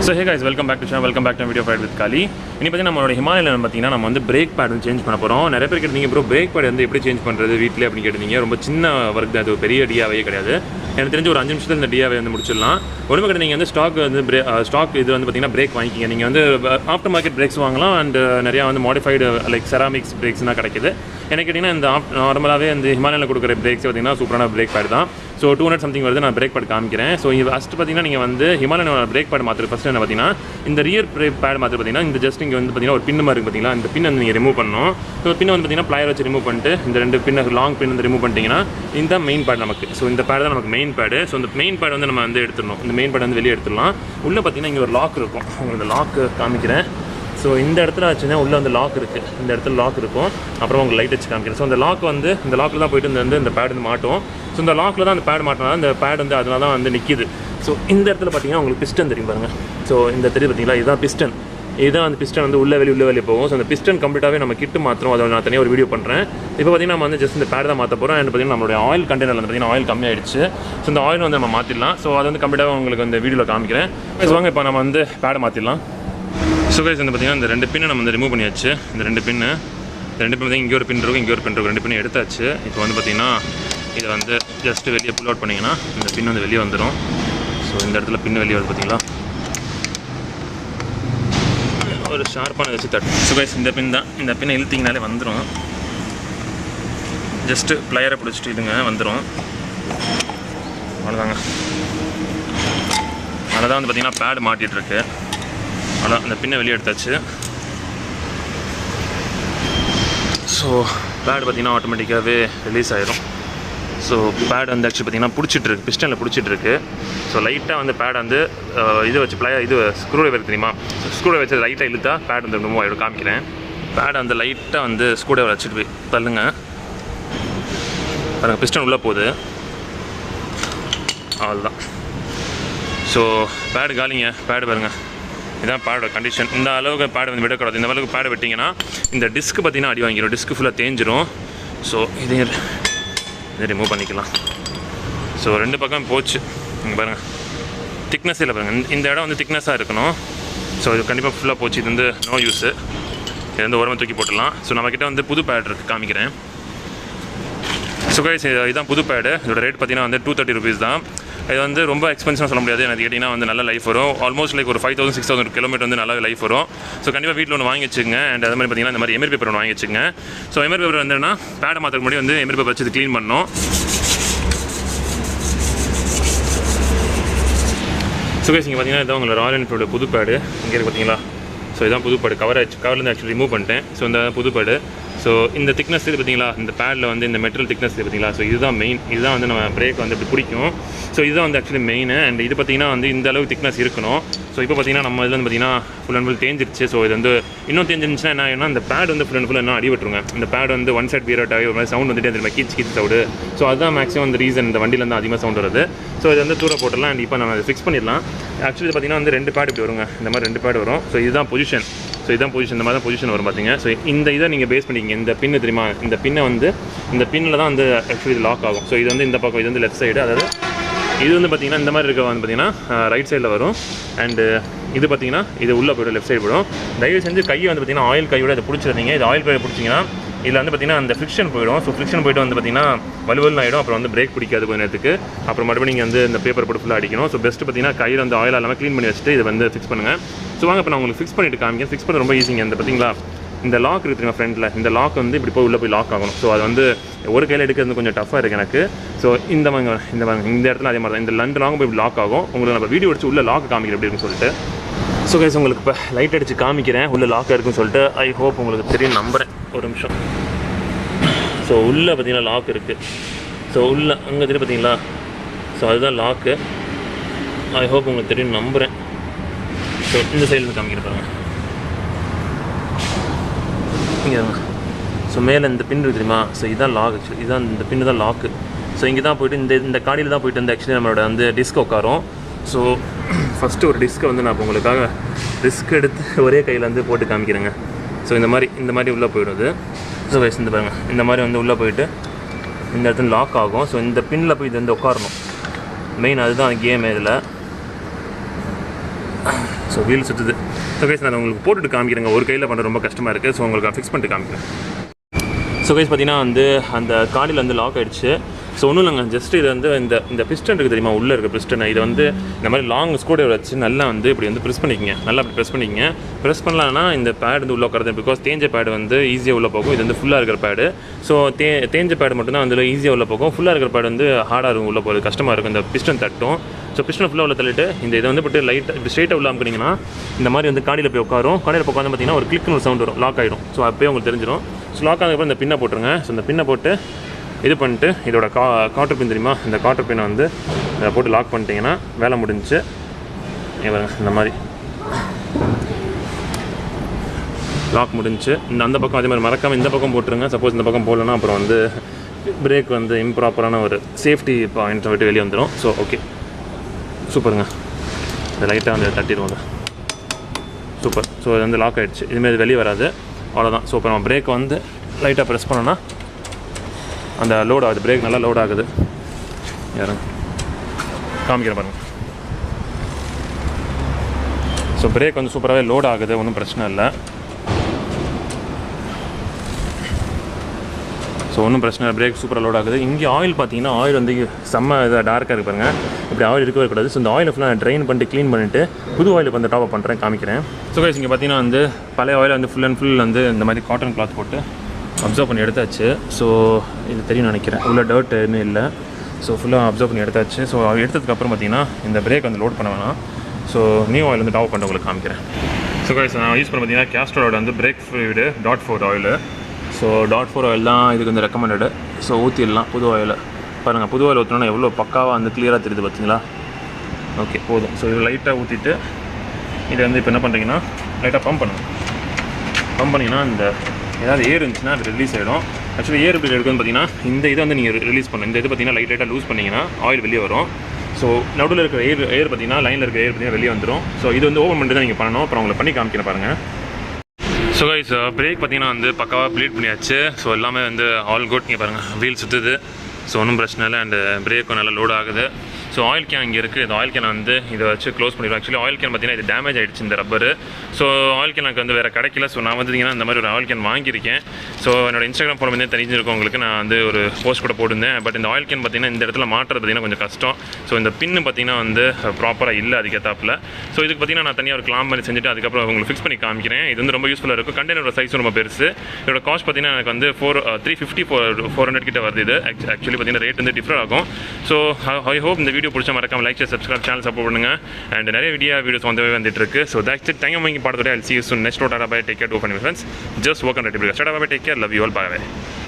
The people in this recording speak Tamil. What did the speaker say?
So hey guys, welcome back to channel, welcome back to video Ride with Kali. இனி பார்த்தீங்கன்னா நம்மளோட ஹிமாலயன் பார்த்தீங்கன்னா நம்ம வந்து பிரேக் பேட் வந்து சேஞ்ச் பண்ண போகிறோம். நிறைய பேர் கேட்டீங்க ப்ரோ பிரேக் பேட் வந்து எப்படி சேஞ்ச் பண்ணுறது வீட்டில் அப்படின்னு கேட்டீங்க. ரொம்ப சின்ன ஒர்க் தான், அது பெரிய டிஆவே கிடையாது. எனக்கு தெரிஞ்சு ஒரு 5 நிமிஷத்தில் இந்த டிஆவே வந்து முடிச்சிடலாம். ஒன்றுமே கிடையாது, நீங்கள் வந்து ஸ்டாக் இது வந்து பார்த்தீங்கன்னா பிரேக் வாங்கிக்கிங்க. நீங்கள் வந்து ஆஃப்டர் மார்க்கெட் பிரேக்ஸ் வாங்கலாம் அண்ட் நிறையா வந்து மாடிஃபைடு லைக் செராமிக்ஸ் பிரேக்ஸ்லாம் கிடைக்குது. எனக்கு கேட்டிங்கன்னா இந்த நார்மலாகவே இந்த ஹிமாலயனில் கொடுக்குற பிரேக்ஸ் பார்த்தீங்கன்னா சூப்பரான பிரேக் பேட் தான். ஸோ 200 சம்திங் வருது. நான் பிரேக் பேட் காமிக்கிறேன். ஸோ இது ஃபஸ்ட்டு பார்த்தீங்கன்னா நீங்கள் வந்து ஹிமாலயன் பிரேக் பேட் மாற்றுறது ஃபஸ்ட்டு என்ன பார்த்தீங்கன்னா இந்த ரியர் பிரேக் பேட் மாற்று பார்த்தீங்கன்னா இந்த ஜஸ்ட் இங்கே வந்து பார்த்தீங்கன்னா ஒரு பின் மாதிரி இருக்குது பார்த்தீங்களா, இந்த பின் வந்து நீங்கள் ரிமூவ் பண்ணணும். ஸோ பின் வந்து பார்த்தீங்கன்னா ப்ளையர் வச்சு ரிமூவ் பண்ணிட்டு இந்த 2 பின் லாங் பின் வந்து ரிமூவ் பண்ணிட்டீங்கன்னா இந்த மெயின் பேட் நமக்கு. ஸோ இந்த பேட் தான் நமக்கு மெயின் பேடு. ஸோ இந்த மெயின் பேட் வந்து நம்ம வந்து எடுத்துடணும். இந்த மெயின் பேட் வந்து வெளியே எடுத்துடலாம். உள்ளே பார்த்தீங்கன்னா இங்கே ஒரு லாக் இருக்கும். உங்களுக்கு இந்த லாக்கு காமிக்கிறேன். ஸோ இந்த இடத்துல வச்சுன்னா உள்ளே வந்து லாக் இருக்குது. இந்த இடத்துல லாக் இருக்கும். அப்புறம் உங்களுக்கு லைட் வச்சு காமிக்கிறேன். ஸோ அந்த லாக் வந்து இந்த லாக்கில் தான் போய்ட்டு இந்த பேட் வந்து மாட்டும். ஸோ இந்த லாக்கில் தான் அந்த பேட் மாட்டினா இந்த பேட் வந்து அதனால தான் வந்து நிற்கிது. ஸோ இந்த இடத்துல பார்த்தீங்கன்னா உங்களுக்கு பிஸ்டன் தெரியும் பாருங்கள். ஸோ இந்த தெரியும் பார்த்தீங்களா, இதுதான் பிஸ்டன். இதுதான் அந்த பிஸ்டன் வந்து உள்ளே வெளியே போகும். ஸோ அந்த பிஸ்டன் கம்ப்ளீட்டாகவே நம்ம கிட்டு மாத்திரம். அதை நான் தனியாக ஒரு வீடியோ பண்ணுறேன். இப்போ பார்த்தீங்கன்னா நம்ம வந்து ஜஸ்ட் இந்த பேட் தான் மாற்ற போகிறோம். அண்ட் பார்த்தீங்கன்னா நம்மளுடைய ஆயில் கண்டெய்னரில் பார்த்தீங்கன்னா ஆயில் கம்மியாகிடுச்சு. ஸோ இந்த ஆயில் வந்து நம்ம மாற்றிடலாம். ஸோ அது வந்து கம்ப்ளீட்டாக உங்களுக்கு இந்த வீடியோவில் காமிக்கிறேன். ஸோ வாங்க இப்போ நம்ம வந்து பேடை மாற்றிடலாம். ஸோ கைஸ் வந்து பார்த்தீங்கன்னா இந்த 2 பின்னை நம்ம வந்து ரிமூவ் பண்ணியாச்சு. இந்த 2 பின் வந்து இங்கே ஒரு பின் இருக்கும், இங்கே ஒரு பின் இருக்கும். 2 பின் எடுத்தாச்சு. இப்போ வந்து பார்த்தீங்கன்னா இதை வந்து ஜஸ்ட்டு வெளியே புல் அவுட் பண்ணிங்கன்னா இந்த பின் வந்து வெளியே வந்துடும். ஸோ இந்த இடத்துல பின் வெளியே வருது பார்த்தீங்களா, ஒரு ஷார்ப்பான வச்சு தட்டு. ஸோ கைஸ் இந்த பின் தான். இந்த பின்னை இழுத்திங்கனாலே வந்துடும். ஜஸ்ட்டு ப்ளையரை பிடிச்சிட்டு இதுங்க வந்துடும். அவ்வளோதாங்க. அதனால் தான் வந்து பார்த்திங்கன்னா பேடு மாட்டிகிட்ருக்கு. அதான் அந்த பின்னை வெளியே எடுத்தாச்சு. ஸோ பேட் பார்த்திங்கன்னா ஆட்டோமேட்டிக்காகவே ரிலீஸ் ஆகிடும். ஸோ பேட் வந்து ஆக்சுவலி பார்த்திங்கன்னா பிடிச்சிட்ருக்கு, பிஸ்டனில் பிடிச்சிட்ருக்கு. ஸோ லைட்டாக வந்து பேட் வந்து இது வச்சு ஸ்க்ரூ ட்ரைவர் தெரியுமா, ஸ்க்ரூ ட்ரைவர் வச்சு லைட்டாக இழுத்தா பேட் வந்து ரிமூவ் ஆகிடும். காமிக்கிறேன். பேடை வந்து லைட்டாக வந்து ஸ்க்ரூ ட்ரைவர் வச்சுட்டு போய் தள்ளுங்க பாருங்கள், பிஸ்டன் உள்ளே போகுது. அவ்வளோதான். ஸோ பேடு காலிங்க. பேடு பாருங்கள், இதுதான் பேடோட கண்டிஷன். இந்த அளவுக்கு பேடு வந்து விடக்கூடாது. இந்த அளவுக்கு பேடு விட்டிங்கன்னா இந்த டிஸ்க்கு பார்த்திங்கன்னா அடி வாங்கிடும், டிஸ்க்கு ஃபுல்லாக தேஞ்சிரும். ஸோ இதை ரிமூவ் பண்ணிக்கலாம். ஸோ 2 பக்கம் போச்சு. இங்கே பாருங்கள், திக்னஸ் இல்லை பாருங்கள். இந்த இடம் வந்து திக்னஸாக இருக்கணும். ஸோ இது கண்டிப்பாக ஃபுல்லாக போச்சு. இது வந்து நோ யூஸு. இது வந்து ஓரமாக தூக்கி போட்டுடலாம். ஸோ நம்மக்கிட்ட வந்து புது பேட் இருக்குது, காமிக்கிறேன். ஸோ கைஸ் இதுதான் புது பேடு. இதோட ரேட் பார்த்திங்கன்னா வந்து 230 rupees தான். இது வந்து ரொம்ப எக்ஸ்பென்சிவாக சொல்ல முடியாது. எனக்கு கேட்டிங்கன்னா வந்து நல்ல லைஃப் வரும். ஆல்மோஸ்ட் லைக் ஒரு 5000-6000 கிலோமீட்டர் வந்து நல்லா லைஃப் வரும். ஸோ கண்டிப்பாக வீட்டில் ஒன்று வாங்கி வச்சுங்க. அண்ட் அது மாதிரி பார்த்திங்கன்னா இந்த மாதிரி எமரி பேப்பர் ஒன்று வாங்கி வச்சுங்க. ஸோ எமரி பேப்பர் வந்துன்னா பேடை மாற்றுறதுக்கு முன்னாடி வந்து எமரி பேப்பர் வச்சு இது க்ளீன் பண்ணணும். ஸோ கைஸ் இங்கே பார்த்தீங்கன்னா இதான் உங்களோட ராயல் என்ஃபீல்டோட புது பேடு. இங்கே இருக்குது பார்த்தீங்களா. ஸோ இதான் புது பேடு. கவர்லேருந்து ஆக்சுவலி ரிமூவ் பண்ணிட்டேன். ஸோ இந்த புது பேடு. ஸோ இந்த திக்னஸ் இது பார்த்தீங்களா, இந்த பேடில் வந்து இந்த மெட்டல் திக்னஸ் இது பார்த்தீங்களா. ஸோ இதுதான் மெயின். இதுதான் வந்து நம்ம பிரேக் வந்து இப்படி பிடிக்கும். ஸோ இதுதான் வந்து ஆக்சுவலி மெயின். அண்ட் இது பார்த்திங்கன்னா வந்து இந்த அளவுக்கு திக்னஸ் இருக்கணும். ஸோ இப்போ பார்த்திங்கன்னா நம்ம இதில் வந்து பார்த்திங்கன்னா ஃபுல் அண்ட் ஃபுல் தேஞ்சிருச்சு. ஸோ இது வந்து இன்னும் தேஞ்சிருந்துச்சுன்னா என்ன ஆகும்னா இந்த பேட் வந்து ஃபுல் அண்ட் ஃபுல் என்ன அடி விட்டுருங்க. இந்த பேட் வந்து ஒன் சைட் பீரியட் ஆகி ஒரு மாதிரி சவுண்ட் வந்துட்டே தெரியுமா, கீச் சவுண்டு. ஸோ அதுதான் மேக்ஸிமம் அந்த ரீசன் இந்த வண்டியில் வந்து அதிகமாக சவுண்ட் வருது. ஸோ இது வந்து தூர போட்டுடலாம். அண்ட் இப்போ நம்ம அதை ஃபிக்ஸ் பண்ணிடலாம். ஆக்சுவலி பார்த்திங்கன்னா வந்து 2 பேட் இப்படி வருங்க. இந்த மாதிரி 2 பேட் வரும். ஸோ இதுதான் பொசிஷன். ஸோ இதுதான் பொசிஷன். இந்த மாதிரி தான் பொசிஷன் வரும் பார்த்திங்க. ஸோ இந்த இதை நீங்கள் பேஸ் பண்ணிக்கிங்க. இந்த பின்னு தெரியுமா, இந்த பின்னை வந்து இந்த பின்னில் தான் வந்து ஆக்சுவலி இது லாக் ஆகும். ஸோ இது வந்து இந்த பக்கம், இது வந்து லெஃப்ட் சைடு. அதாவது இது வந்து பார்த்திங்கன்னா இந்த மாதிரி இருக்க வந்து பார்த்திங்கன்னா ரைட் சைடில் வரும். அண்டு இது பார்த்திங்கன்னா இது உள்ளே போய்டும், லெஃப்ட் சைடு போய்டும். தயவு செஞ்சு கையை வந்து பார்த்திங்கன்னா ஆயில் கையோட இதை பிடிச்சிருந்தீங்க. இது ஆயில் கையை பிடிச்சிங்கன்னா இதில் வந்து பார்த்திங்கன்னா அந்த ஃப்ரிக்ஷன் போய்டும். ஸோ ஃப்ரிக்ஷன் போய்ட்டு வந்து பார்த்திங்கன்னா வலுவல் ஆகிடும். அப்புறம் வந்து பிரேக் பிடிக்காது கொஞ்சம் நேரத்துக்கு. அப்புறம் மறுபடியும் நீங்கள் வந்து இந்த பேப்பர் போட்டு ஃபுல்லாக அடிக்கணும். ஸோ பெஸ்ட்டு பார்த்திங்கன்னா கையில் வந்து ஆயில் இல்லாமல் க்ளீன் பண்ணி வச்சுட்டு இதை வந்து ஃபிக்ஸ் பண்ணுங்கள். ஸோ வாங்க இப்போ நான் உங்களுக்கு ஃபிக்ஸ் பண்ணிட்டு காமிக்கிறேன். ஃபிக்ஸ் பண்ண ரொம்ப ஈஸிங்க. இந்த பார்த்திங்களா இந்த லாக் இருக்குது ஃப்ரண்ட்டில், இந்த லாக் வந்து இப்படி போய் உள்ளே போய் லாக் ஆகணும். ஸோ அது வந்து ஒரு கையில் எடுக்கிறது கொஞ்சம் டஃப்பாக இருக்குது எனக்கு. ஸோ இந்த இடத்துல அதே மாதிரி தான் இந்த 2 லாங் போய் லாக் ஆகும். உங்களுக்கு நம்ம வீடியோ அடிச்சு உள்ள லாக் காமிக்கிறேன் எப்படி இருக்குன்னு சொல்லிட்டு. ஸோ கைஸ் உங்களுக்கு இப்போ லைட் அடித்து காமிக்கிறேன் உள்ள லாக் இருக்குன்னு சொல்லிட்டு. ஐ ஹோப் உங்களுக்கு தெரியும் நம்புகிறேன். ஒரு நிமிஷம். ஸோ உள்ளே பார்த்தீங்கன்னா லாக் இருக்குது. ஸோ உள்ளே அங்கே தெரியும் பார்த்தீங்களா. ஸோ அதுதான் லாக்கு. ஐ ஹோப் உங்களுக்கு தெரியும் நம்புகிறேன். ஸோ இந்த சைட்லேருந்து காமிக்கிறேன் பாருங்கள். இங்கே ஸோ மேலே இந்த பின் இருக்குது தெரியுமா. ஸோ இதுதான் லாக். ஆக்சுவலி இதுதான் இந்த பின்னு தான் லாக்கு. ஸோ இங்கே தான் போய்ட்டு இந்த காடியில் தான் போய்ட்டு வந்து ஆக்சுவலி நம்மளோட வந்து டிஸ்க் உட்காரும். ஸோ ஃபஸ்ட்டு ஒரு டிஸ்க்கை வந்து நான் இப்போ உங்களுக்காக டிஸ்க் எடுத்து ஒரே கையில் வந்து போட்டு காமிக்கிறேங்க. ஸோ இந்த மாதிரி உள்ளே போய்டுது. ஸோ வயசு இந்த பாருங்கள், இந்த மாதிரி வந்து உள்ளே போய்ட்டு இந்த இடத்துல லாக் ஆகும். ஸோ இந்த பின்னில் போய் இது வந்து உட்காரணும். மெயின் அதுதான் கேம் இதில். ஸோ ஸோ வீல் சுற்றுது. ஸோ கைஸ் நான் உங்களுக்கு போட்டுட்டு காமிக்கிறேங்க. ஒரு கையில் பண்ண ரொம்ப கஷ்டமாக இருக்குது. ஸோ உங்களுக்கு ஃபிக்ஸ் பண்ணிட்டு காமிக்கிறேன். ஸோ கைஸ் பார்த்தீங்கன்னா வந்து அந்த காடியில் வந்து லாக் ஆகிடுச்சு. ஸோ ஒன்றும் இல்லைங்க, ஜஸ்ட் இது வந்து இந்த பிஸ்டன் இருக்குது தெரியுமா, உள்ளே இருக்க பிஸ்டன், இதை வந்து இந்த மாதிரி லாங் ஸ்க்ரூ வச்சு நல்லா வந்து இப்படி வந்து ப்ரெஸ் பண்ணிக்கங்க. நல்லா அப்படி ப்ரெஸ் பண்ணிக்கங்க. ப்ரெஸ் பண்ணலான்னா இந்த பேட் வந்து உள்ளே உட்காருது. பிகாஸ் தேஞ்ச பேடு வந்து ஈஸியாக உள்ளே போகும். இது வந்து ஃபுல்லாக இருக்கிற பேடு. ஸோ தேஞ்ச பேடு மட்டும்தான் வந்து ஈஸியாக உள்ளே போகும். ஃபுல்லாக இருக்கிற பேடு வந்து ஹார்டாக இருக்கும், உள்ளே போகிறது கஷ்டமாக இருக்கும். இந்த பிஸ்டன் தட்டும். ஸோ பிஸ்டன் ஃபுல்லாக உள்ள தள்ளிட்டு இதை வந்து போட்டு லைட்டாக இப்படி ஸ்ட்ரெயிட்டாக உள்ள அமுக்குனீங்கன்னா இந்த மாதிரி வந்து காடியில் போய் உட்காரும். காடியில் போய் உட்காந்து பார்த்தீங்கன்னா ஒரு கிளிக்னு ஒரு சவுண்ட் வரும், லாக் ஆகிடும். ஸோ அப்போயே உங்களுக்கு தெரிஞ்சிடும். ஸோ லாக் ஆனதுக்கப்புறம் இந்த பின்னை போட்டுருங்க. ஸோ இந்த பின்னை போட்டு இது பண்ணிட்டு இதோட காட்டர் பின் தெரியுமா, இந்த காட்டர் பின்னை வந்து இதை போட்டு லாக் பண்ணிட்டீங்கன்னா வேலை முடிஞ்சிச்சு. இந்த மாதிரி லாக் முடிஞ்சிச்சு. அந்த பக்கம் அதே மாதிரி மறக்காமல் இந்த பக்கம் போட்டுருங்க. சப்போஸ் இந்த பக்கம் போடலன்னா அப்புறம் வந்து பிரேக் வந்து இம்ப்ராப்பரான ஒரு சேஃப்டி பாயிண்ட்டை விட்டு வெளியே வந்துடும். ஸோ ஓகே, சூப்பருங்க. இந்த லைட்டாக வந்து தட்டிடுவோம். சூப்பர். ஸோ இது வந்து லாக் ஆகிடுச்சு. இதுமாதிரி வெளியே வராது, அவ்வளோதான். ஸோ இப்போ நம்ம பிரேக் வந்து லைட்டாக ப்ரெஸ் பண்ணோன்னா அந்த லோட் ஆகுது. பிரேக் நல்லா லோட் ஆகுது. யாரும் காமிக்கிறேன் பாருங்கள். ஸோ பிரேக் வந்து சூப்பராகவே லோட் ஆகுது, ஒன்றும் பிரச்சனை இல்லை. ஸோ ஒன்றும் பிரச்சனை இல்லை, பிரேக் சூப்பராக லோட் ஆகுது. இங்கே ஆயில் பார்த்தீங்கன்னா ஆயில் வந்து செம்ம இதாக டார்க்காக இருக்கு பாருங்க. இப்படி ஆயில் இருக்கவே கூடாது. ஸோ இந்த ஆயில் ஃபுல்லாக நான் ட்ரைன் பண்ணிட்டு க்ளீன் பண்ணிவிட்டு புது ஆயில் வந்து டாப் பண்ணுறேன், காமிக்கிறேன். ஸோ கைஸ் இங்கே பார்த்தீங்கன்னா வந்து பழைய ஆயில் வந்து ஃபுல் அண்ட் ஃபுல் வந்து இந்த மாதிரி காட்டன் கிளாத் போட்டு அப்சர்வ் பண்ணி எடுத்தாச்சு. ஸோ இது தெரியும் நினைக்கிறேன், உள்ள டர்ட் எதுவுமே இல்லை. ஸோ ஃபுல்லாக அப்சர்வ் பண்ணி எடுத்தாச்சு. ஸோ எடுத்ததுக்கப்புறம் பார்த்தீங்கன்னா இந்த பிரேக் வந்து லோட் பண்ண வேணாம். ஸோ நியூ ஆயில் வந்து டாப் பண்ணிட்டு உங்களுக்கு காமிக்கிறேன். ஸோ கைஸ் நான் யூஸ் பண்ண பார்த்தீங்கன்னா கேஸ்டர் ஆயில் வந்து break fluid .4 oil. So .4 oil தான் இதுக்கு வந்து ரெக்கமெண்டடு. ஸோ ஊற்றிடலாம் புது ஆயில். பாருங்கள், புது ஆயில் ஊற்றினோன்னா எவ்வளோ பக்காவாக வந்து கிளியராக தெரியுது பார்த்தீங்களா. ஓகே போதும். ஸோ இது லைட்டாக ஊற்றிட்டு இதை வந்து இப்போ என்ன பண்ணுறீங்கன்னா லைட்டாக பம்ப் பண்ணுங்கள். பம்ப் பண்ணிங்கன்னா இந்த ஏதாவது ஏர் இருந்துச்சுன்னா அது ரிலீஸ் ஆகிடும். ஆக்சுவலி ஏர் எப்படி எடுக்குன்னு பார்த்தீங்கன்னா இந்த இதை வந்து நீங்கள் ரிலீஸ் பண்ணணும். இந்த இது பார்த்தீங்கன்னா லைட்டாக லூஸ் பண்ணிங்கன்னா ஆயில் வெளியே வரும். ஸோ நடுவில் இருக்கிற ஏர் பார்த்தீங்கன்னா லைனில் இருக்கிற ஏர் பார்த்தீங்கன்னா வெளியே வந்துடும். ஸோ இது வந்து ஓப்பன் பண்ணிட்டு தான் நீங்கள் பண்ணணும். அப்புறம் உங்களை பண்ணி காமிக்கிறேன் பாருங்கள். ஸோ கைஸ் பிரேக் பார்த்தீங்கன்னா வந்து பக்காவாக ப்ளீட் பண்ணியாச்சு. ஸோ எல்லாமே வந்து ஆல் குட். இங்கே பாருங்கள், வீல் சுற்றுது. ஸோ ஒன்றும் பிரச்சனை இல்லை. அண்ட் பிரேக்கும் நல்லா லோட் ஆகுது. ஸோ ஆயில் கேன் இங்கே இருக்குது. இந்த ஆயில் கேனை வந்து இதை வச்சு க்ளோஸ் பண்ணிடுவோம். ஆக்சுவலி ஆயில் கேன் பார்த்தீங்கன்னா இது டேமேஜ் ஆகிடுச்சு இந்த ரப்பரு. ஸோ ஆயில் கேன் எனக்கு வந்து வேறு கிடைக்கல. ஸோ நான் வந்துட்டிங்கன்னா இந்த மாதிரி ஒரு ஆயில் கேன் வாங்கியிருக்கேன். ஸோ என்னோட இன்ஸ்டாகிராம் ஃபாலோ வந்து தெரிஞ்சிருக்கும் உங்களுக்கு. நான் வந்து ஒரு போஸ்ட் கூட போட்டிருந்தேன். பட் இந்த ஆயில் கேன் பார்த்தீங்கன்னா இந்த இடத்துல மாட்டுறது பார்த்தீங்கன்னா கொஞ்சம் கஷ்டம். ஸோ இந்த பின்னு பார்த்தீங்கன்னா வந்து ப்ராப்பராக இல்லை அதுக்கேற்றாப்பில். ஸோ இதுக்கு பார்த்தீங்கன்னா நான் தனியாக ஒரு கிளாம் மாதிரி செஞ்சுட்டு அதுக்கப்புறம் உங்களுக்கு ஃபிக்ஸ் பண்ணி காமிக்கிறேன். இது வந்து ரொம்ப யூஸ்ஃபுல்லாக இருக்கும். கண்டெய்னரோட சைஸ் ரொம்ப பெருசு. இதோட காஸ்ட் பார்த்தீங்கன்னா எனக்கு வந்து 350 கிட்ட வருது. இது ஆக்சுவலி பார்த்தீங்கன்னா ரேட் வந்து டிஃப்ரெண்ட் ஆகும். ஸோ ஐ ஹோப் இந்த வீடியோ பிடிச்ச மறக்காம லைக் சப்ஸ்கிரைப் சேனல் சப்போர்ட் பண்ணுங்க. அண்ட் நிறைய வீடியோஸ் வந்துட்டு இருக்கு. So that's it. Thank you பாடத்தோட. I'll see you soon. Next, take care. Do for me friends. Just work on it. Take care. Love you all. Bye.